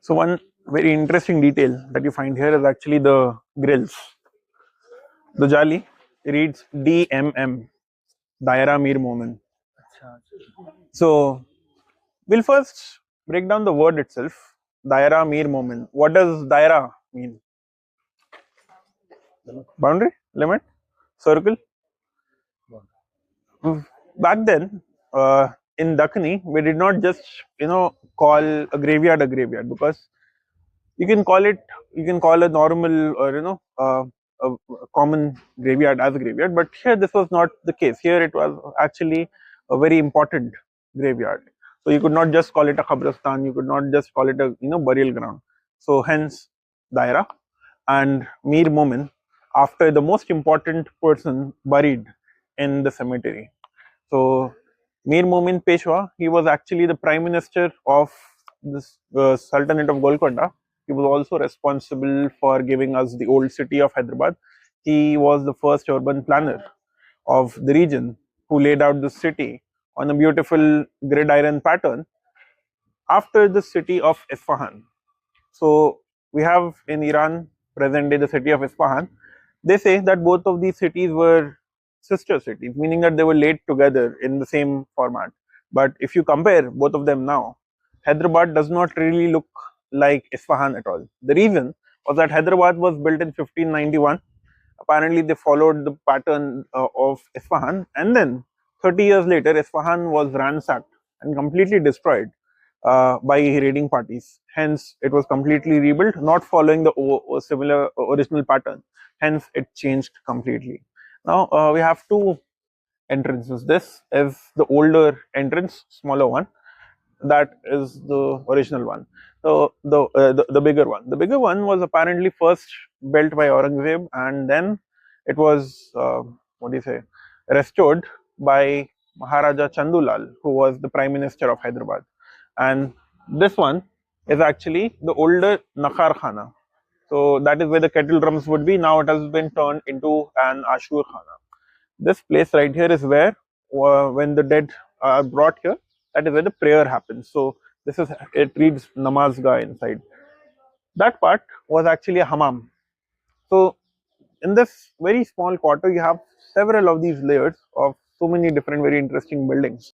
So one very interesting detail that you find here is actually the grills. The jali reads DMM, Daira Mir Momin. So we'll first break down the word itself, Daira Mir Momin. What does Daira mean? Boundary, limit, circle. Back then, in Dakhini, we did not just call a graveyard because you can call a normal or a common graveyard as a graveyard, but here this was not the case. Here it was actually a very important graveyard. So you could not just call it a khabristan, you could not just call it a burial ground. So hence daira and Mir Momin after the most important person buried in the cemetery. So Mir Momin Peshwa, he was actually the prime minister of this Sultanate of Golconda. He was also responsible for giving us the old city of Hyderabad. He was the first urban planner of the region who laid out the city on a beautiful gridiron pattern after the city of Isfahan. So we have in Iran present day the city of Isfahan. They say that both of these cities were sister cities, meaning that they were laid together in the same format. But if you compare both of them now, Hyderabad does not really look like Isfahan at all. The reason was that Hyderabad was built in 1591. Apparently, they followed the pattern of Isfahan, and then 30 years later, Isfahan was ransacked and completely destroyed by raiding parties. Hence, it was completely rebuilt, not following the similar original pattern. Hence, it changed completely. Now, we have two entrances. This is the older entrance, smaller one. That is the original one. So the bigger one. The bigger one was apparently first built by Aurangzeb, and then it was what do you say, restored by Maharaja Chandulal, who was the Prime Minister of Hyderabad. And this one is actually the older Nakhar Khana. So that is where the kettle drums would be. Now it has been turned into an Ashur Khana. This place right here is where when the dead are brought here, that is where the prayer happens. So this is, it reads Namazgah inside. That part was actually a hammam. So in this very small quarter, you have several of these layers of so many different very interesting buildings.